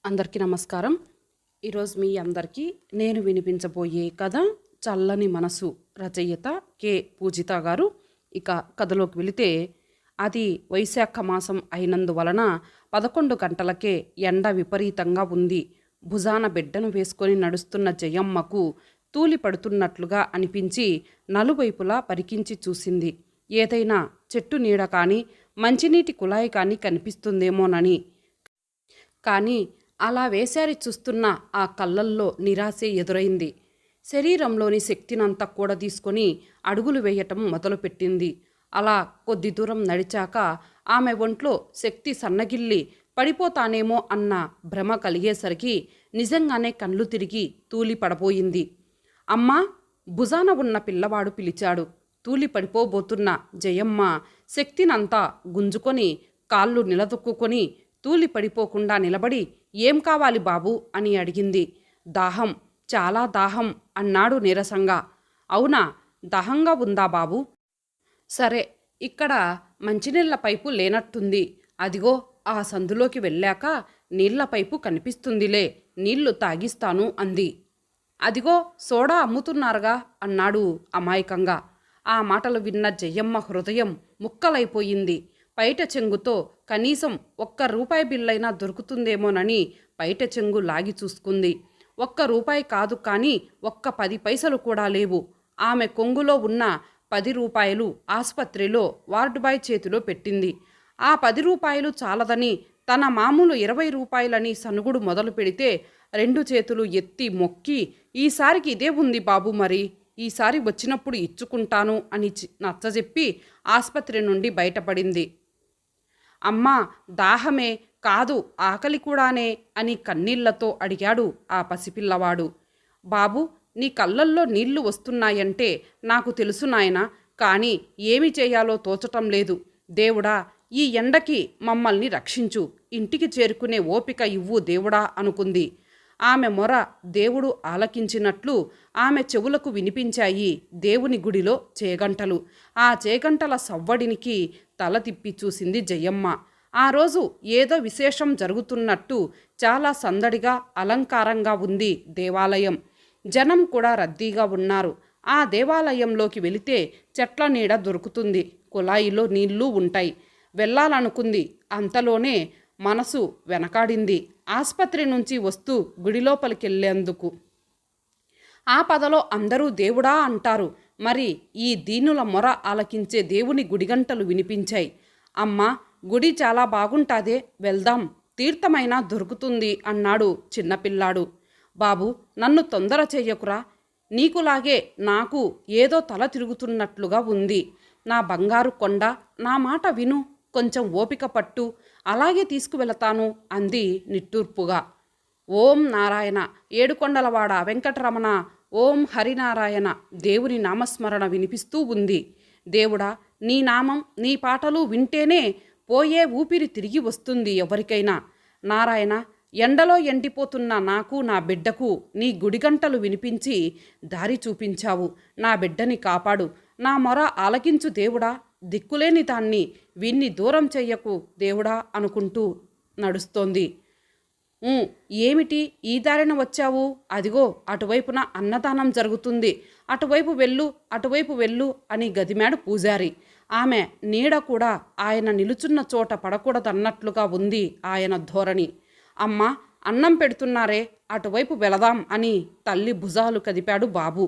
అందరికీ నమస్కారం. ఈరోజు మీ అందరికీ నేను వినిపించబోయే కథ చల్లని మనసు. రచయిత కె పూజిత గారు. ఇక కథలోకి వెళితే, అది వైశాఖ మాసం అయినందువలన 11 గంటలకే ఎండ విపరీతంగా ఉంది. భుజాన బిడ్డను వేసుకొని నడుస్తున్న జయమ్మకు తూలి పడుతున్నట్లుగా అనిపించి నలువైపులా పరికించి చూసింది. ఏదైనా చెట్టు నీడ కానీ మంచినీటి కుళాయి కానీ కనిపిస్తుందేమోనని. కానీ అలా వేసారి చూస్తున్న ఆ కళ్ళల్లో నిరాశే ఎదురైంది. శరీరంలోని శక్తినంతా కూడా తీసుకొని అడుగులు వేయటం మొదలుపెట్టింది. అలా కొద్ది దూరం నడిచాక ఆమె ఒంట్లో శక్తి సన్నగిల్లి పడిపోతానేమో అన్న భ్రమ కలిగేసరికి నిజంగానే కళ్ళు తిరిగి తూలి పడబోయింది. అమ్మా! భుజాన ఉన్న పిల్లవాడు పిలిచాడు. తూలి పడిపోబోతున్న జయమ్మ శక్తినంతా గుంజుకొని కాళ్ళు నిలదొక్కుకొని తూలి పడిపోకుండా నిలబడి, ఏం కావాలి బాబు అని అడిగింది. దాహం, చాలా దాహం అన్నాడు నీరసంగా. అవునా, దాహంగా ఉందా బాబు? సరే, ఇక్కడ మంచినీళ్ల పైపు లేనట్టుంది. అదిగో ఆ సందులోకి వెళ్ళాక నీళ్ల పైపు కనిపిస్తుందిలే, నీళ్లు తాగిస్తాను అంది. అదిగో సోడా అమ్ముతున్నారుగా అన్నాడు అమాయకంగా. ఆ మాటలు విన్న జయమ్మ హృదయం ముక్కలైపోయింది. పైట చెంగుతో కనీసం ₹1 బిల్లైనా దొరుకుతుందేమోనని పైట చెంగు లాగి చూసుకుంది. ₹1 కాదు కానీ 10 పైసలు కూడా లేవు. ఆమె కొంగులో ఉన్న ₹10 ఆసుపత్రిలో వార్డు బాయ్ చేతిలో పెట్టింది. ఆ ₹10 చాలదని తన మామూలు ₹20 సనుగుడు మొదలు పెడితే 2 చేతులు ఎత్తి మొక్కి, ఈసారికి ఇదే ఉంది బాబు, మరి ఈసారి వచ్చినప్పుడు ఇచ్చుకుంటాను అని నచ్చజెప్పి ఆసుపత్రి నుండి బయటపడింది. అమ్మా, దాహమే కాదు, ఆకలి కూడానే అని కన్నీళ్లతో అడిగాడు ఆ పసిపిల్లవాడు. బాబు, నీ కళ్ళల్లో నీళ్లు వస్తున్నాయంటే నాకు తెలుసు నాయనా, కానీ ఏమి చేయాలో తోచటం లేదు. దేవుడా, ఈ ఎండకి మమ్మల్ని రక్షించు, ఇంటికి చేరుకునే ఓపిక ఇవ్వు దేవుడా అనుకుంది. ఆమె మొర దేవుడు ఆలకించినట్లు ఆమె చెవులకు వినిపించాయి దేవుని గుడిలో చేగంటలు. ఆ చేగంటల సవ్వడినికి తల తిప్పి చూసింది జయమ్మ. ఆ రోజు ఏదో విశేషం జరుగుతున్నట్టు చాలా సందడిగా అలంకారంగా ఉంది దేవాలయం. జనం కూడా రద్దీగా ఉన్నారు. ఆ దేవాలయంలోకి వెళితే చెట్ల నీడ దొరుకుతుంది, కుళాయిలో నీళ్లు ఉంటాయి. వెళ్ళాలనుకుంది. అంతలోనే మనసు వెనకాడింది ఆసుపత్రి నుంచి వస్తూ గుడిలోపలికెళ్లేందుకు. ఆ పదలో అందరూ దేవుడా అంటారు. మరి ఈ దీనుల మొర ఆలకించే దేవుని గుడిగంటలు వినిపించాయి. అమ్మా, గుడి చాలా బాగుంటాదే, వెళ్దాం, తీర్థమైనా దొరుకుతుంది అన్నాడు చిన్నపిల్లాడు. బాబు, నన్ను తొందర చెయ్యకురా, నీకులాగే నాకు ఏదో తల తిరుగుతున్నట్లుగా ఉంది. నా బంగారు కొండ, నా మాట విను, కొంచెం ఓపిక పట్టు, అలాగే తీసుకువెళతాను అంది నిట్టూర్పుగా. ఓం నారాయణ, ఏడుకొండలవాడ వెంకటరమణ, ఓం హరినారాయణ దేవుని నామస్మరణ వినిపిస్తూ ఉంది. దేవుడా, నీ నామం నీ పాటలు వింటేనే పోయే ఊపిరి తిరిగి వస్తుంది ఎవరికైనా. నారాయణ, ఎండలో ఎండిపోతున్న నాకు నా బిడ్డకు నీ గుడిగంటలు వినిపించి దారి చూపించావు. నా బిడ్డని కాపాడు, నా మొర ఆలకించు దేవుడా, దిక్కులేని దాన్ని విన్ని దూరం చెయ్యకు దేవుడా అనుకుంటూ నడుస్తోంది. ఏమిటి ఈ దారిన వచ్చావు? అదిగో అటువైపున అన్నదానం జరుగుతుంది, అటువైపు వెళ్ళు, అటువైపు వెళ్ళు అని గదిమాడు పూజారి. ఆమె నీడ కూడా ఆయన నిలుచున్న చోట పడకూడదన్నట్లుగా ఉంది ఆయన ధోరణి. అమ్మా, అన్నం పెడుతున్నారే, అటువైపు వెళదాం అని తల్లి భుజాలు కదిపాడు బాబు.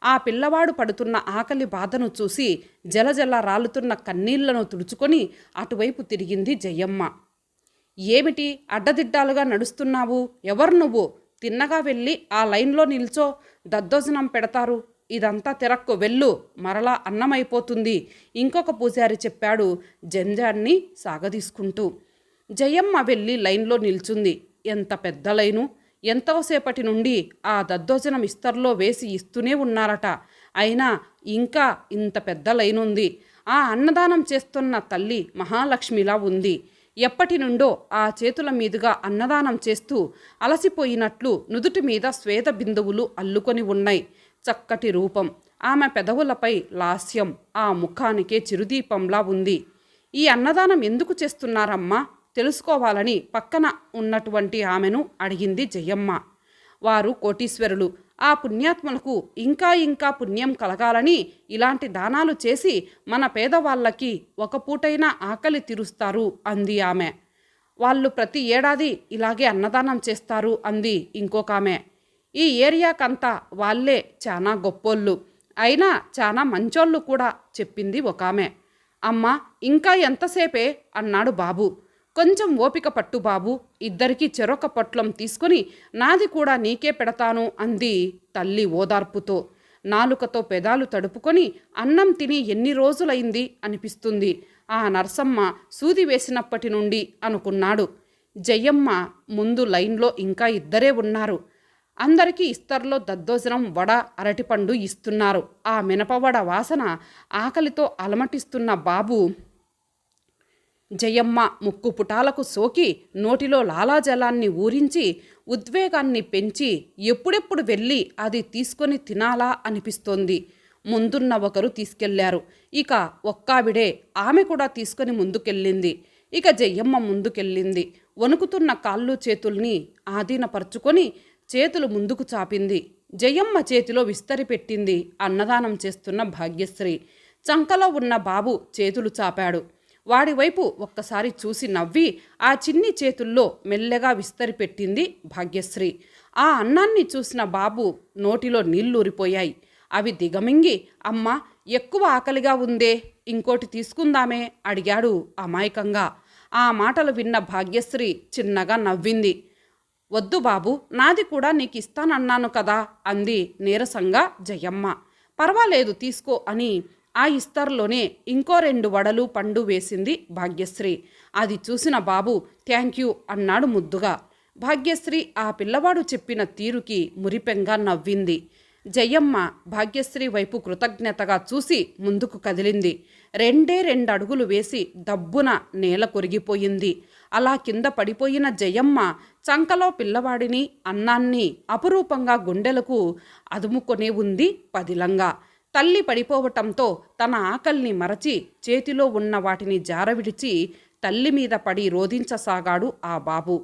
ఆ పిల్లవాడు పడుతున్న ఆకలి బాధను చూసి జలజల రాలుతున్న కన్నీళ్లను తుడుచుకొని అటువైపు తిరిగింది జయమ్మ. ఏమిటి అడ్డదిడ్డాలుగా నడుస్తున్నావు? ఎవరు నువ్వు? తిన్నగా వెళ్ళి ఆ లైన్లో నిల్చో, దద్దోజనం పెడతారు. ఇదంతా తిరక్కు, వెళ్ళు, మరలా అన్నమైపోతుంది ఇంకొక పూజారి చెప్పాడు జంజాన్ని సాగదీసుకుంటూ. జయమ్మ వెళ్ళి లైన్లో నిల్చుంది. ఎంత పెద్ద లైను! ఎంతోసేపటి నుండి ఆ దద్దోజనం ఇస్తర్లో వేసి ఇస్తూనే ఉన్నారట. అయినా ఇంకా ఇంత పెద్ద లైనుంది. ఆ అన్నదానం చేస్తున్న తల్లి మహాలక్ష్మిలా ఉంది. ఎప్పటి నుండో ఆ చేతుల మీదుగా అన్నదానం చేస్తూ అలసిపోయినట్లు నుదుటి మీద శ్వేత బిందువులు అల్లుకొని ఉన్నాయి. చక్కటి రూపం, ఆమె పెదవులపై లాస్యం, ఆ ముఖానికే చిరుదీపంలా ఉంది. ఈ అన్నదానం ఎందుకు చేస్తున్నారమ్మా తెలుసుకోవాలని పక్కన ఉన్నటువంటి ఆమెను అడిగింది జయమ్మ. వారు కోటీశ్వరులు. ఆ పుణ్యాత్ములకు ఇంకా ఇంకా పుణ్యం కలగాలని ఇలాంటి దానాలు చేసి మన పేదవాళ్ళకి ఒక పూటైనా ఆకలి తీరుస్తారు అంది ఆమె. వాళ్ళు ప్రతి ఏడాది ఇలాగే అన్నదానం చేస్తారు అంది ఇంకొకామె. ఈ ఏరియాకంతా వాళ్ళే చాలా గొప్పోళ్ళు, అయినా చాలా మంచోళ్ళు కూడా చెప్పింది ఒకామె. అమ్మ ఇంకా ఎంతసేపే అన్నాడు బాబు. కొంచెం ఓపిక పట్టు బాబు, ఇద్దరికీ చెరొక పొట్లం తీసుకొని నాది కూడా నీకే పెడతాను అంది తల్లి ఓదార్పుతో. నాలుకతో పెదాలు తడుపుకొని అన్నం తిని ఎన్ని రోజులైంది అనిపిస్తుంది ఆ నర్సమ్మ సూది వేసినప్పటి నుండి అనుకున్నాడు. జయమ్మ ముందు లైన్లో ఇంకా ఇద్దరే ఉన్నారు. అందరికీ ఇస్తర్లో దద్దోజనం, వడ, అరటిపండు ఇస్తున్నారు. ఆ మినపవడ వాసన ఆకలితో అలమటిస్తున్న బాబు జయమ్మ ముక్కు పుటాలకు సోకి నోటిలో లాలాజలాన్ని ఊరించి ఉద్వేగాన్ని పెంచి ఎప్పుడెప్పుడు వెళ్ళి అది తీసుకొని తినాలా అనిపిస్తోంది. ముందున్న ఒకరు తీసుకెళ్లారు. ఇక ఒక్కావిడే ఆమె కూడా తీసుకొని ముందుకెళ్ళింది. ఇక జయమ్మ ముందుకెళ్ళింది. వణుకుతున్న కాళ్ళు చేతుల్ని ఆధీనపరుచుకొని చేతులు ముందుకు చాపింది. జయమ్మ చేతిలో విస్తరి పెట్టింది అన్నదానం చేస్తున్న భాగ్యశ్రీ. చంకలో ఉన్న బాబు చేతులు చాపాడు. వాడివైపు ఒక్కసారి చూసి నవ్వి ఆ చిన్ని చేతుల్లో మెల్లగా విస్తరి పెట్టింది భాగ్యశ్రీ. ఆ అన్నాన్ని చూసిన బాబు నోటిలో నీళ్లూరిపోయాయి. అవి దిగమింగి అమ్మ ఎక్కువ ఆకలిగా ఉందే, ఇంకోటి తీసుకుందామే అడిగాడు అమాయకంగా. ఆ మాటలు విన్న భాగ్యశ్రీ చిన్నగా నవ్వింది. వద్దు బాబు, నాది కూడా నీకు ఇస్తానన్నాను కదా అంది నీరసంగా జయమ్మ. పర్వాలేదు తీసుకో అని ఆ ఇస్తర్లోనే ఇంకో 2 వడలు, పండు వేసింది భాగ్యశ్రీ. అది చూసిన బాబు థ్యాంక్ యూ అన్నాడు ముద్దుగా. భాగ్యశ్రీ ఆ పిల్లవాడు చెప్పిన తీరుకి మురిపెంగా నవ్వింది. జయమ్మ భాగ్యశ్రీ వైపు కృతజ్ఞతగా చూసి ముందుకు కదిలింది. 2 అడుగులు వేసి దబ్బున నేల కొరిగిపోయింది. అలా కింద పడిపోయిన జయమ్మ చంకలో పిల్లవాడిని, అన్నాన్ని అపురూపంగా గుండెలకు అదుముకొనే ఉంది పదిలంగా. తల్లి పడిపోవటంతో తన ఆకలిని మరచి చేతిలో ఉన్న వాటిని జారవిడిచి తల్లి మీద పడి రోధించసాగాడు ఆ బాబు.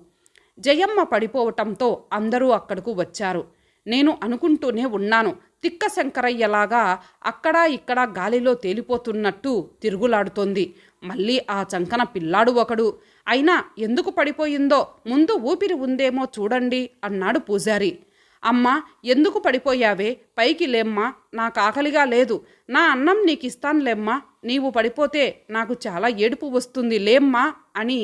జయమ్మ పడిపోవటంతో అందరూ అక్కడకు వచ్చారు. నేను అనుకుంటూనే ఉన్నాను, తిక్క శంకరయ్యలాగా అక్కడా ఇక్కడా గాలిలో తేలిపోతున్నట్టు తిరుగులాడుతోంది. మళ్ళీ ఆ చంకన పిల్లాడు ఒకడు. అయినా ఎందుకు పడిపోయిందో ముందు ఊపిరి ఉందేమో చూడండి అన్నాడు పూజారి. అమ్మా ఎందుకు పడిపోయావే, పైకి లేమ్మా, నాకు ఆకలిగా లేదు, నా అన్నం నీకు ఇస్తానులేమ్మా, నీవు పడిపోతే నాకు చాలా ఏడుపు వస్తుంది లేమ్మా అని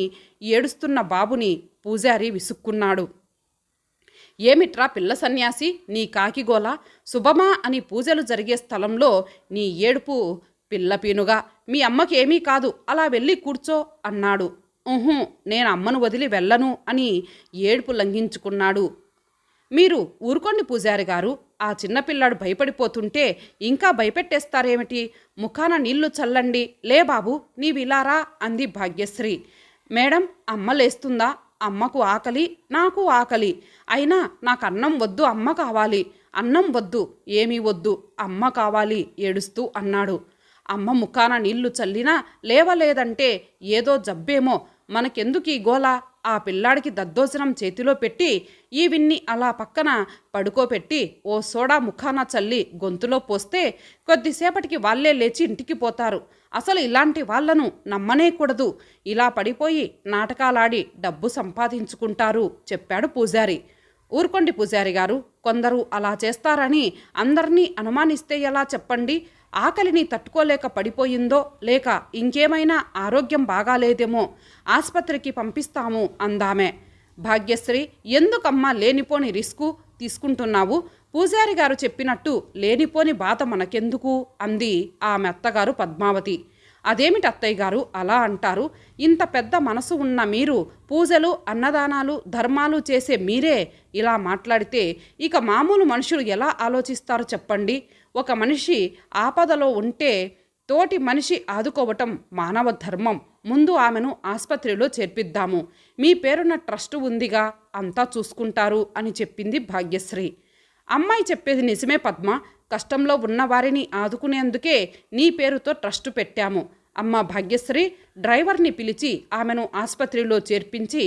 ఏడుస్తున్న బాబుని పూజారి విసుక్కున్నాడు. ఏమిట్రా పిల్ల సన్యాసి, నీ కాకిగోల, శుభమా అని పూజలు జరిగే స్థలంలో నీ ఏడుపు పిల్లపీనుగా, మీ అమ్మకేమీ కాదు, అలా వెళ్ళి కూర్చో అన్నాడు. నేను అమ్మను వదిలి వెళ్ళను అని ఏడుపు లంఘించుకున్నాడు. మీరు ఊరుకోండి పూజారి గారు, ఆ చిన్నపిల్లాడు భయపడిపోతుంటే ఇంకా భయపెట్టేస్తారేమిటి, ముఖాన నీళ్లు చల్లండి, లే బాబు నీవిలారా అంది భాగ్యశ్రీ. మేడం అమ్మ లేస్తుందా, అమ్మకు ఆకలి, నాకు ఆకలి, అయినా నాకు అన్నం వద్దు, అమ్మ కావాలి, అన్నం వద్దు, ఏమీ వద్దు, అమ్మ కావాలి ఏడుస్తూ అన్నాడు. అమ్మ ముఖాన నీళ్లు చల్లినా లేవలేదంటే ఏదో జబ్బేమో, మనకెందుకు ఈ గోల, ఆ పిల్లాడికి దద్దోజనం చేతిలో పెట్టి ఈవిన్ని అలా పక్కన పడుకోపెట్టి ఓ సోడా ముఖాన చల్లి గొంతులో పోస్తే కొద్దిసేపటికి వాళ్ళే లేచి ఇంటికి పోతారు. అసలు ఇలాంటి వాళ్లను నమ్మనేకూడదు, ఇలా పడిపోయి నాటకాలాడి డబ్బు సంపాదించుకుంటారు చెప్పాడు పూజారి. ఊరుకోండి పూజారి గారు, కొందరు అలా చేస్తారని అందరినీ అనుమానిస్తే ఎలా చెప్పండి, ఆకలిని తట్టుకోలేక పడిపోయిందో లేక ఇంకేమైనా ఆరోగ్యం బాగాలేదేమో, ఆస్పత్రికి పంపిస్తాము అందామె. భాగ్యశ్రీ ఎందుకమ్మా లేనిపోని రిస్కు తీసుకుంటున్నావు, పూజారి గారు చెప్పినట్టు లేనిపోని బాధ మనకెందుకు అంది ఆమె అత్తగారు పద్మావతి. అదేమిటి అత్తయ్య గారు అలా అంటారు, ఇంత పెద్ద మనసు ఉన్న మీరు, పూజలు అన్నదానాలు ధర్మాలు చేసే మీరే ఇలా మాట్లాడితే ఇక మామూలు మనుషులు ఎలా ఆలోచిస్తారు చెప్పండి. ఒక మనిషి ఆపదలో ఉంటే తోటి మనిషి ఆదుకోవటం మానవ ధర్మం. ముందు ఆమెను ఆసుపత్రిలో చేర్పిద్దాము, మీ పేరున ట్రస్టు ఉందిగా, అంతా చూసుకుంటారు అని చెప్పింది భాగ్యశ్రీ. అమ్మాయి చెప్పేది నిజమే పద్మ, కష్టంలో ఉన్నవారిని ఆదుకునేందుకే నీ పేరుతో ట్రస్టు పెట్టాము, అమ్మ భాగ్యశ్రీ డ్రైవర్ని పిలిచి ఆమెను ఆసుపత్రిలో చేర్పించి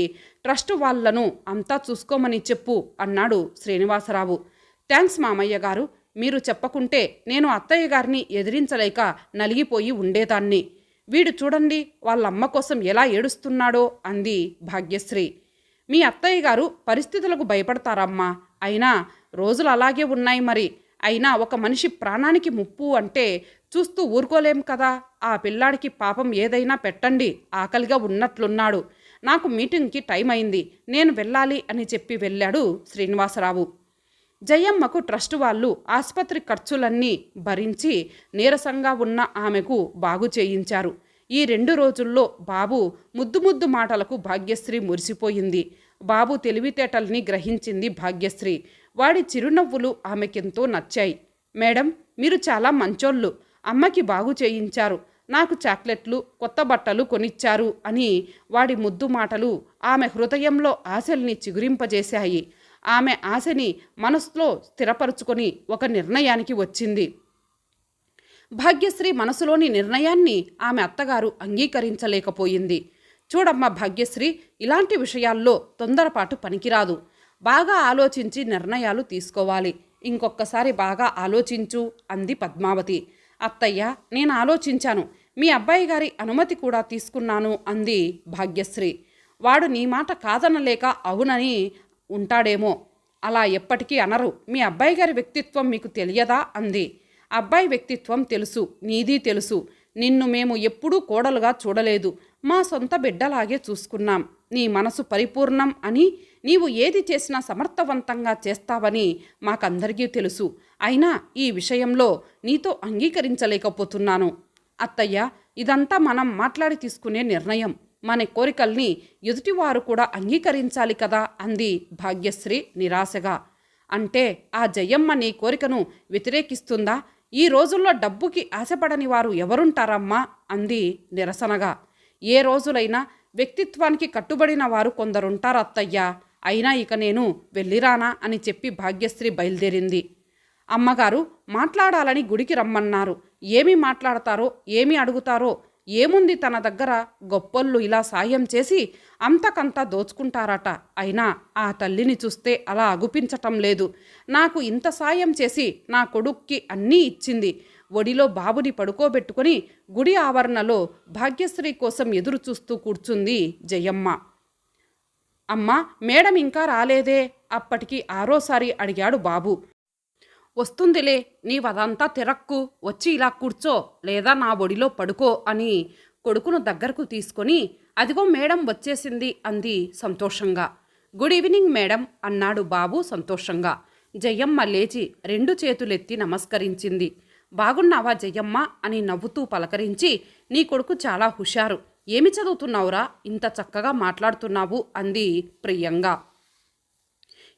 ట్రస్ట్ వాళ్ళను అంతా చూసుకోమని చెప్పు అన్నాడు శ్రీనివాసరావు. థ్యాంక్స్ మామయ్య గారు, మీరు చెప్పకుంటే నేను అత్తయ్య గారిని ఎదిరించలేక నలిగిపోయి ఉండేదాన్ని. వీడు చూడండి వాళ్ళమ్మ కోసం ఎలా ఏడుస్తున్నాడో అంది భాగ్యశ్రీ. మీ అత్తయ్య గారు పరిస్థితులకు భయపడతారమ్మా, అయినా రోజులు అలాగే ఉన్నాయి మరి. అయినా ఒక మనిషి ప్రాణానికి ముప్పు అంటే చూస్తూ ఊరుకోలేం కదా. ఆ పిల్లాడికి పాపం ఏదైనా పెట్టండి, ఆకలిగా ఉన్నట్లున్నాడు. నాకు మీటింగ్కి టైం అయింది, నేను వెళ్ళాలి అని చెప్పి వెళ్ళాడు శ్రీనివాసరావు. జయమ్మకు ట్రస్ట్ వాళ్ళు ఆసుపత్రి ఖర్చులన్నీ భరించి నీరసంగా ఉన్న ఆమెకు బాగు చేయించారు. ఈ 2 రోజుల్లో బాబు ముద్దు మాటలకు భాగ్యశ్రీ మురిసిపోయింది. బాబు తెలివితేటల్ని గ్రహించింది భాగ్యశ్రీ. వాడి చిరునవ్వులు ఆమెకెంతో నచ్చాయి. మేడం, మీరు చాలా మంచోళ్ళు, అమ్మకి బాగు చేయించారు, నాకు చాక్లెట్లు కొత్త బట్టలు కొనిచ్చారు అని వాడి ముద్దు మాటలు ఆమె హృదయంలో ఆశల్ని చిగురింపజేశాయి. ఆమె ఆశని మనసులో స్థిరపరుచుకొని ఒక నిర్ణయానికి వచ్చింది. భాగ్యశ్రీ మనసులోని నిర్ణయాన్ని ఆమె అత్తగారు అంగీకరించలేకపోయింది. చూడమ్మా భాగ్యశ్రీ, ఇలాంటి విషయాల్లో తొందరపాటు పనికిరాదు. బాగా ఆలోచించి నిర్ణయాలు తీసుకోవాలి. ఇంకొకసారి బాగా ఆలోచించు అంది పద్మావతి. అత్తయ్య, నేను ఆలోచించాను, మీ అబ్బాయి గారి అనుమతి కూడా తీసుకున్నాను అంది భాగ్యశ్రీ. వాడు నీ మాట కాదనలేక అవునని ఉంటాడేమో, అలా ఎప్పటికీ అనరు. మీ అబ్బాయి గారి వ్యక్తిత్వం మీకు తెలియదా అంది. అబ్బాయి వ్యక్తిత్వం తెలుసు, నీది తెలుసు. నిన్ను మేము ఎప్పుడూ కోడలుగా చూడలేదు, మా సొంత బిడ్డలాగే చూసుకున్నాం. నీ మనసు పరిపూర్ణం అని, నీవు ఏది చేసినా సమర్థవంతంగా చేస్తావని మాకందరికీ తెలుసు. అయినా ఈ విషయంలో నీతో అంగీకరించలేకపోతున్నాను. అత్తయ్య, ఇదంతా మనం మాట్లాడి తీసుకునే నిర్ణయం. మన కోరికల్ని ఎదుటివారు కూడా అంగీకరించాలి కదా అంది భాగ్యశ్రీ నిరాశగా. అంటే ఆ జయమ్మ నీ కోరికను వ్యతిరేకిస్తుందా? ఈ రోజుల్లో డబ్బుకి ఆశపడని వారు ఎవరుంటారమ్మా అంది నిరసనగా. ఏ రోజులైనా వ్యక్తిత్వానికి కట్టుబడిన వారు కొందరుంటారు అత్తయ్య. అయినా ఇక నేను వెళ్ళిరానా అని చెప్పి భాగ్యశ్రీ బయలుదేరింది. అమ్మగారు మాట్లాడాలని గుడికి రమ్మన్నారు. ఏమి మాట్లాడతారో, ఏమి అడుగుతారో, ఏముంది తన దగ్గర? గొప్పోళ్ళు ఇలా సాయం చేసి అంతకంతా దోచుకుంటారట. అయినా ఆ తల్లిని చూస్తే అలా అగుపించటం లేదు. నాకు ఇంత సాయం చేసి నా కొడుక్కి అన్నీ ఇచ్చింది. ఒడిలో బాబుని పడుకోబెట్టుకుని గుడి ఆవరణలో భాగ్యశ్రీ కోసం ఎదురు చూస్తూ కూర్చుంది జయమ్మ. అమ్మా, మేడం ఇంకా రాలేదే? అప్పటికి 6రోసారి అడిగాడు బాబు. వస్తుందిలే, నీవదంతా తిరక్కు, వచ్చి ఇలా కూర్చో లేదా నా ఒడిలో పడుకో అని కొడుకును దగ్గరకు తీసుకొని అదిగో మేడం వచ్చేసింది అంది సంతోషంగా. గుడ్ ఈవినింగ్ మేడం అన్నాడు బాబు సంతోషంగా. జయమ్మ లేచి 2 చేతులెత్తి నమస్కరించింది. బాగున్నావా జయమ్మ అని నవ్వుతూ పలకరించి, నీ కొడుకు చాలా హుషారు, ఏమి చదువుతున్నావురా, ఇంత చక్కగా మాట్లాడుతున్నావు అంది ప్రియంగా.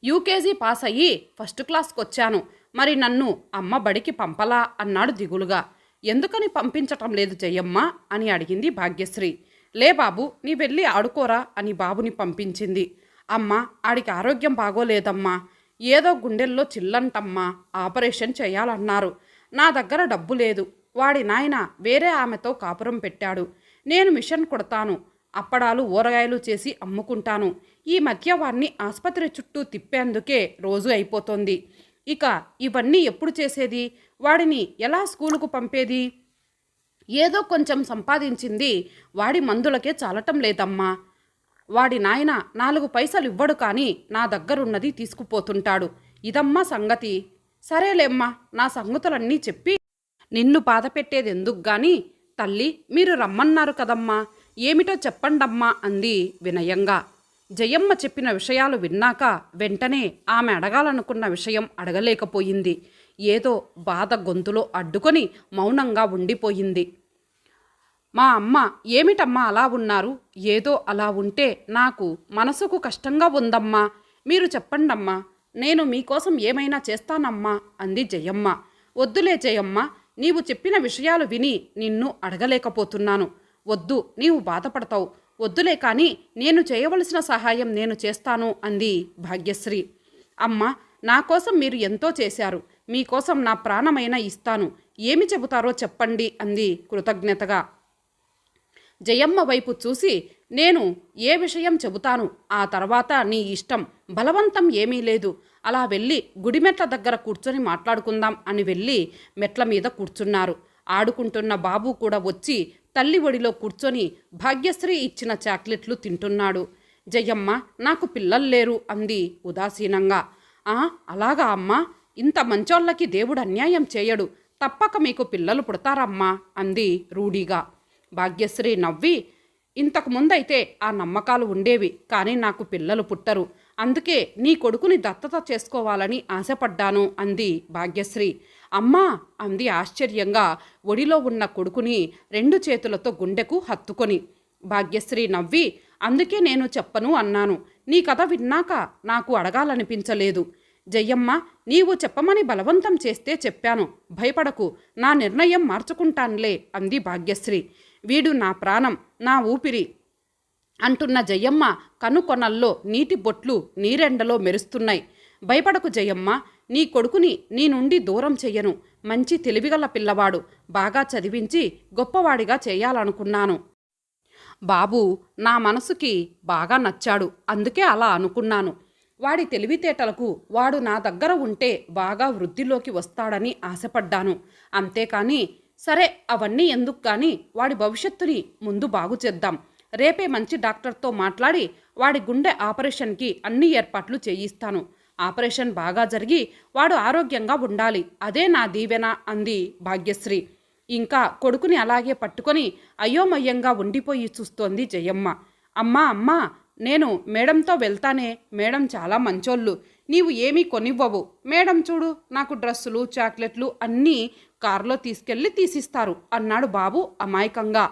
యూకేజీ పాస్ అయ్యి ఫస్ట్ క్లాస్కొచ్చాను, మరి నన్ను అమ్మ బడికి పంపలా అన్నాడు దిగులుగా. ఎందుకని పంపించటం లేదు జయమ్మ అని అడిగింది భాగ్యశ్రీ. లే బాబు, నీ వెళ్ళి ఆడుకోరా అని బాబుని పంపించింది. అమ్మ, ఆడికి ఆరోగ్యం బాగోలేదమ్మా, ఏదో గుండెల్లో చిల్లంటమ్మా, ఆపరేషన్ చేయాలన్నారు. నా దగ్గర డబ్బు లేదు. వాడి నాయన వేరే ఆమెతో కాపురం పెట్టాడు. నేను మిషన్ కొడతాను, అప్పడాలు ఊరగాయలు చేసి అమ్ముకుంటాను. ఈ మధ్య వాడిని ఆసుపత్రి చుట్టూ తిప్పేందుకే రోజు అయిపోతుంది. ఇక ఇవన్నీ ఎప్పుడు చేసేది? వాడిని ఎలా స్కూలుకు పంపేది? ఏదో కొంచెం సంపాదించింది వాడి మందులకే చాలటం లేదమ్మా. వాడి నాయన 4 పైసలు ఇవ్వడు, కానీ నా దగ్గరున్నది తీసుకుపోతుంటాడు. ఇదమ్మా సంగతి. సరేలేమ్మా, నా సంగతులన్నీ చెప్పి నిన్ను బాధ పెట్టేది ఎందుకు గాని. తల్లి, మీరు రమ్మన్నారు కదమ్మా, ఏమిటో చెప్పండమ్మా అంది వినయంగా. జయమ్మ చెప్పిన విషయాలు విన్నాక వెంటనే ఆమె అడగాలనుకున్న విషయం అడగలేకపోయింది. ఏదో బాధ గొంతులో అడ్డుకొని మౌనంగా ఉండిపోయింది. మా అమ్మ ఏమిటమ్మా అలా ఉన్నారు? ఏదో అలా ఉంటే నాకు మనసుకు కష్టంగా ఉందమ్మా. మీరు చెప్పండమ్మా, నేను మీకోసం ఏమైనా చేస్తానమ్మా అంది జయమ్మ. వద్దులే జయమ్మ, నీవు చెప్పిన విషయాలు విని నిన్ను అడగలేకపోతున్నాను. వద్దు, నీవు బాధపడతావు. వద్దులే, కానీ నేను చేయవలసిన సహాయం నేను చేస్తాను అంది భాగ్యశ్రీ. అమ్మ, నా కోసం మీరు ఎంతో చేశారు. మీకోసం నా ప్రాణమైనా ఇస్తాను. ఏమి చెబుతారో చెప్పండి అంది కృతజ్ఞతగా. జయమ్మ వైపు చూసి, నేను ఏ విషయం చెబుతాను, ఆ తర్వాత నీ ఇష్టం, బలవంతం ఏమీ లేదు, అలా వెళ్ళి గుడిమెట్ల దగ్గర కూర్చొని మాట్లాడుకుందాం అని వెళ్ళి మెట్ల మీద కూర్చున్నారు. ఆడుకుంటున్న బాబు కూడా వచ్చి తల్లి ఒడిలో కూర్చొని భాగ్యశ్రీ ఇచ్చిన చాక్లెట్లు తింటున్నాడు. జయమ్మ, నాకు పిల్లలు లేరు అంది ఉదాసీనంగా. అలాగా అమ్మా, ఇంత మంచోళ్ళకి దేవుడు అన్యాయం చేయడు, తప్పక మీకు పిల్లలు పుడతారమ్మా అంది రూఢీగా. భాగ్యశ్రీ నవ్వి, ఇంతకు ముందైతే ఆ నమ్మకాలు ఉండేవి, కానీ నాకు పిల్లలు పుట్టరు, అందుకే నీ కొడుకుని దత్తత చేసుకోవాలని ఆశపడ్డాను అంది భాగ్యశ్రీ. అమ్మా అంది ఆశ్చర్యంగా ఒడిలో ఉన్న కొడుకుని 2 చేతులతో గుండెకు హత్తుకొని. భాగ్యశ్రీ నవ్వి, అందుకే నేను చెప్పను అన్నాను, నీ కథ విన్నాక నాకు అడగాలనిపించలేదు. జయమ్మ, నీవు చెప్పమని బలవంతం చేస్తే చెప్పాను, భయపడకు, నా నిర్ణయం మార్చుకుంటానులే అంది భాగ్యశ్రీ. వీడు నా ప్రాణం, నా ఊపిరి అంటున్న జయమ్మ కనుకొనల్లో నీటి బొట్లు నీరెండలో మెరుస్తున్నాయి. భయపడకు జయమ్మ, నీ కొడుకుని నీ నుండి దూరం చెయ్యను, మంచి తెలివిగల పిల్లవాడు, బాగా చదివించి గొప్పవాడిగా చేయాలనుకున్నాను. బాబు నా మనసుకి బాగా నచ్చాడు, అందుకే అలా అనుకున్నాను. వాడి తెలివితేటలకు వాడు నా దగ్గర ఉంటే బాగా వృద్ధిలోకి వస్తాడని ఆశపడ్డాను, అంతేకాని సరే అవన్నీ ఎందుకు కానీ వాడి భవిష్యత్తుని ముందు బాగు చేద్దాం. రేపే మంచి డాక్టర్తో మాట్లాడి వాడి గుండె ఆపరేషన్కి అన్ని ఏర్పాట్లు చేయిస్తాను. ఆపరేషన్ బాగా జరిగి వాడు ఆరోగ్యంగా ఉండాలి, అదే నా దీవెన అంది భాగ్యశ్రీ. ఇంకా కొడుకుని అలాగే పట్టుకొని అయోమయంగా ఉండిపోయి చూస్తోంది జయమ్మ. అమ్మా, నేను మేడంతో వెళ్తానే, మేడం చాలా మంచోళ్ళు, నీవు ఏమీ కొనివ్వవు, మేడం చూడు నాకు డ్రెస్సులు చాక్లెట్లు అన్నీ కారులో తీసుకెళ్ళి తీసిస్తారు అన్నాడు బాబు అమాయకంగా.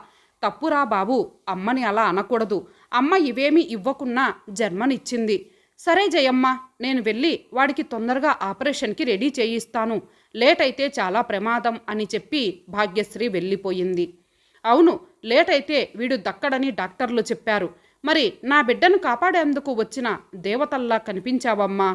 తప్పురా బాబు, అమ్మని అలా అనకూడదు, అమ్మ ఇవేమీ ఇవ్వకున్నా జన్మనిచ్చింది. సరే జయమ్మ, నేను వెళ్ళి వాడికి తొందరగా ఆపరేషన్కి రెడీ చేయిస్తాను, లేట్ అయితే చాలా ప్రమాదం అని చెప్పి భాగ్యశ్రీ వెళ్ళిపోయింది. అవును, లేట్ అయితే వీడు దక్కడని డాక్టర్లు చెప్పారు, మరి నా బిడ్డను కాపాడేందుకు వచ్చిన దేవతల్లా కనిపించావమ్మా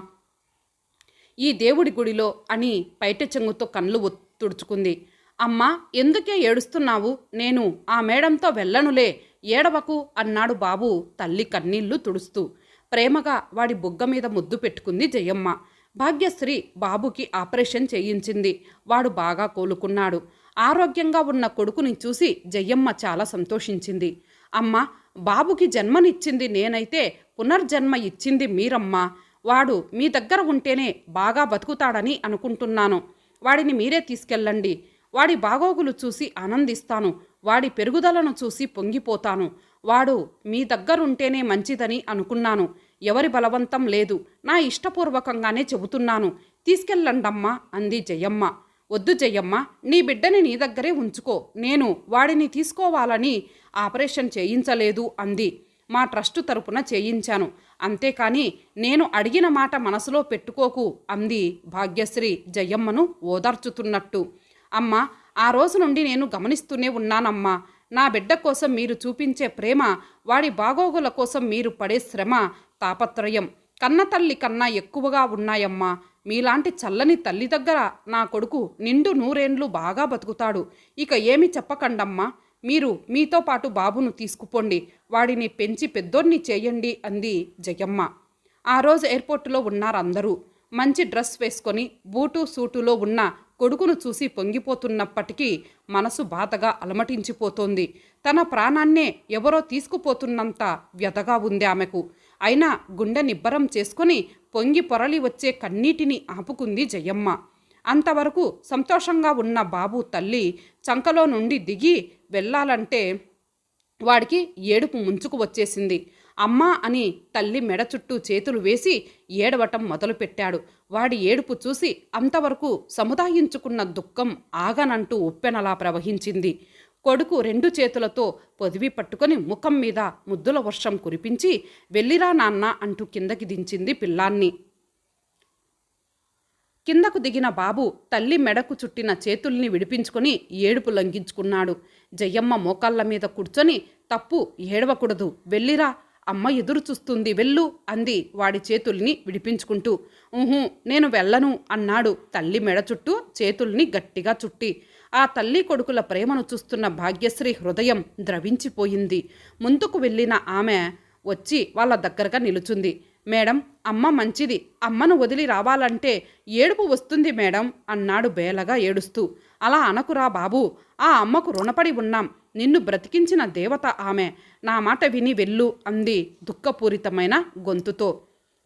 ఈ దేవుడి గుడిలో అని పైట చెంగుతో కళ్ళు తుడుచుకుంది. అమ్మా, ఎందుకే ఏడుస్తున్నావు, నేను ఆ మేడంతో వెళ్ళనులే, ఏడవకు అన్నాడు బాబు తల్లి కన్నీళ్లు తుడుస్తూ. ప్రేమగా వాడి బుగ్గ మీద ముద్దు పెట్టుకుంది జయమ్మ. భాగ్యశ్రీ బాబుకి ఆపరేషన్ చేయించింది, వాడు బాగా కోలుకున్నాడు. ఆరోగ్యంగా ఉన్న కొడుకుని చూసి జయమ్మ చాలా సంతోషించింది. అమ్మ, బాబుకి జన్మనిచ్చింది నేనైతే పునర్జన్మ ఇచ్చింది మీరమ్మా, వాడు మీ దగ్గర ఉంటేనే బాగా బతుకుతాడని అనుకుంటున్నాను. వాడిని మీరే తీసుకెళ్ళండి, వాడి బాగోగులు చూసి ఆనందిస్తాను, వాడి పెరుగుదలను చూసి పొంగిపోతాను. వాడు మీ దగ్గరుంటేనే మంచిదని అనుకున్నాను, ఎవరి బలవంతం లేదు, నా ఇష్టపూర్వకంగానే చెబుతున్నాను, తీసుకెళ్ళండమ్మా అంది జయమ్మ. వద్దు జయమ్మ, నీ బిడ్డని నీ దగ్గరే ఉంచుకో, నేను వాడిని తీసుకోవాలని ఆపరేషన్ చేయించలేదు అంది. మా ట్రస్టు తరపున చేయించాను, అంతేకాని నేను అడిగిన మాట మనసులో పెట్టుకోకు అంది భాగ్యశ్రీ జయమ్మను ఓదార్చుతున్నట్టు. అమ్మ, ఆ రోజు నుండి నేను గమనిస్తూనే ఉన్నానమ్మా, నా బిడ్డ కోసం మీరు చూపించే ప్రేమ, వాడి బాగోగుల కోసం మీరు పడే శ్రమ తాపత్రయం కన్నతల్లి కన్నా ఎక్కువగా ఉన్నాయమ్మా. మీలాంటి చల్లని తల్లి దగ్గర నా కొడుకు నిండు 100 ఏండ్లు బాగా బతుకుతాడు. ఇక ఏమి చెప్పకండమ్మా, మీరు మీతో పాటు బాబును తీసుకుపోండి, వాడిని పెంచి పెద్దోన్ని చేయండి అంది జయమ్మ. ఆ రోజు ఎయిర్పోర్టులో ఉన్నారందరూ. మంచి డ్రెస్ వేసుకొని బూటు సూటులో ఉన్న కొడుకును చూసి పొంగిపోతున్నప్పటికీ మనసు బాధగా అలమటించిపోతోంది. తన ప్రాణాన్నే ఎవరో తీసుకుపోతున్నంత వ్యధగా ఉంది ఆమెకు. అయినా గుండె నిబ్బరం చేసుకొని పొంగి పొరలి వచ్చే కన్నీటిని ఆపుకుంది జయమ్మ. అంతవరకు సంతోషంగా ఉన్న బాబు తల్లి చంకలో నుండి దిగి వెళ్ళాలంటే వాడికి ఏడుపు ముంచుకు వచ్చేసింది. అమ్మా అని తల్లి మెడ చుట్టూ చేతులు వేసి ఏడవటం మొదలుపెట్టాడు. వాడి ఏడుపు చూసి అంతవరకు సముదాయించుకున్న దుఃఖం ఆగనంటూ ఉప్పెనలా ప్రవహించింది. కొడుకు 2 చేతులతో పొదివి పట్టుకొని ముఖం మీద ముద్దుల వర్షం కురిపించి వెళ్ళిరా నాన్న అంటూ కిందకి దించింది పిల్లాన్ని. కిందకు దిగిన బాబు తల్లి మెడకు చుట్టిన చేతుల్ని విడిపించుకొని ఏడుపు లంఘించుకున్నాడు. జయమ్మ మోకాళ్ళ మీద కూర్చొని, తప్పు, ఏడవకూడదు, వెళ్ళిరా, అమ్మ ఎదురు చూస్తుంది, వెళ్ళు అంది వాడి చేతుల్ని విడిపించుకుంటూ. నేను వెళ్ళను అన్నాడు తల్లి మెడ చుట్టూ చేతుల్ని గట్టిగా చుట్టి. ఆ తల్లి కొడుకుల ప్రేమను చూస్తున్న భాగ్యశ్రీ హృదయం ద్రవించిపోయింది. ముందుకు వెళ్ళిన ఆమె వచ్చి వాళ్ళ దగ్గరగా నిలుచుంది. మేడం, అమ్మ మంచిది, అమ్మను వదిలి రావాలంటే ఏడుపు వస్తుంది మేడం అన్నాడు బేలగా ఏడుస్తూ. అలా అనకురా బాబు, ఆ అమ్మకు రుణపడి ఉన్నాం, నిన్ను బ్రతికించిన దేవత ఆమె, నా మాట విని వెళ్ళు అంది దుఃఖపూరితమైన గొంతుతో.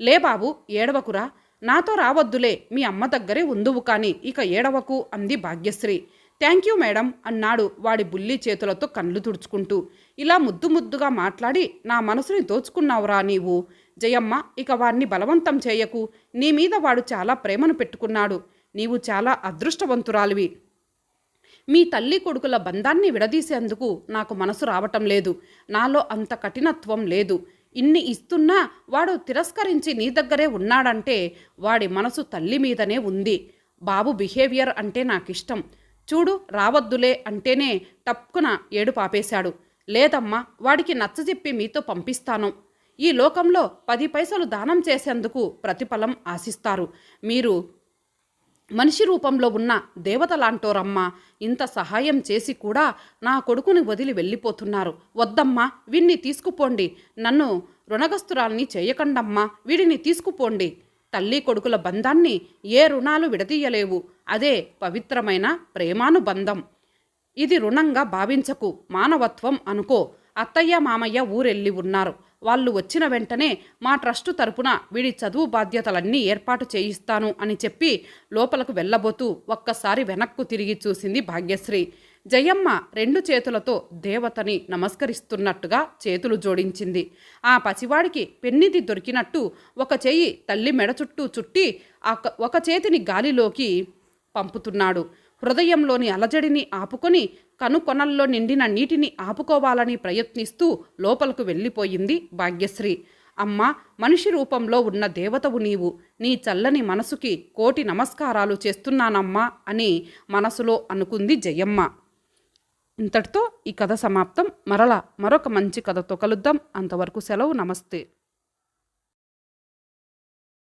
లే బాబు, ఏడవకురా, నాతో రావద్దులే, మీ అమ్మ దగ్గరే ఉందువు కానీ ఇక ఏడవకు అంది భాగ్యశ్రీ. థ్యాంక్ యూ మేడం అన్నాడు వాడి బుల్లి చేతులతో కళ్ళు తుడుచుకుంటూ. ఇలా ముద్దు ముద్దుగా మాట్లాడి నా మనసుని దోచుకున్నావురా నీవు. జయమ్మ, ఇక వాడిని బలవంతం చేయకు, నీ మీద వాడు చాలా ప్రేమను పెట్టుకున్నాడు, నీవు చాలా అదృష్టవంతురాలివి. మీ తల్లి కొడుకుల బంధాన్ని విడదీసేందుకు నాకు మనసు రావటం లేదు, నాలో అంత కఠినత్వం లేదు. ఇన్ని ఇస్తున్నా వాడు తిరస్కరించి నీ దగ్గరే ఉన్నాడంటే వాడి మనసు తల్లి మీదనే ఉంది. బాబు బిహేవియర్ అంటే నాకిష్టం. చూడు, రావద్దులే అంటేనే టప్పున ఏడు పాపేశాడు. లేదమ్మా, వాడికి నచ్చజెప్పి మీతో పంపిస్తాను. ఈ లోకంలో 10 పైసలు దానం చేసేందుకు ప్రతిఫలం ఆశిస్తారు. మీరు మనిషి రూపంలో ఉన్న దేవత లాంటోరమ్మా, ఇంత సహాయం చేసి కూడా నా కొడుకుని వదిలి వెళ్ళిపోతున్నారు. వద్దమ్మా, వీడిని తీసుకుపోండి, నన్ను రుణగస్తురాల్ని చేయకండమ్మా, వీడిని తీసుకుపోండి. తల్లి కొడుకుల బంధాన్ని ఏ రుణాలు విడదీయలేవు, అదే పవిత్రమైన ప్రేమానుబంధం. ఇది రుణంగా భావించకు, మానవత్వం అనుకో. అత్తయ్య మామయ్య ఊరెళ్ళి ఉన్నారు, వాళ్ళు వచ్చిన వెంటనే మా ట్రస్టు తరపున వీడి చదువు బాధ్యతలన్నీ ఏర్పాటు చేయిస్తాను అని చెప్పి లోపలకు వెళ్ళబోతూ ఒక్కసారి వెనక్కు తిరిగి చూసింది భాగ్యశ్రీ. జయమ్మ 2 చేతులతో దేవతని నమస్కరిస్తున్నట్టుగా చేతులు జోడించింది. ఆ పసివాడికి పెన్నిది దొరికినట్టు ఒక చెయ్యి తల్లి మెడ చుట్టూ చుట్టి ఒక చేతిని గాలిలోకి పంపుతున్నాడు. హృదయంలోని అలజడిని ఆపుకొని కనుకొనల్లో నిండిన నీటిని ఆపుకోవాలని ప్రయత్నిస్తూ లోపలకు వెళ్ళిపోయింది భాగ్యశ్రీ. అమ్మా, మనిషి రూపంలో ఉన్న దేవతవు నీవు, నీ చల్లని మనసుకి కోటి నమస్కారాలు చేస్తున్నానమ్మా అని మనసులో అనుకుంది జయమ్మ. ఇంతటితో ఈ కథ సమాప్తం. మరలా మరొక మంచి కథతో కలుద్దాం. అంతవరకు సెలవు. నమస్తే.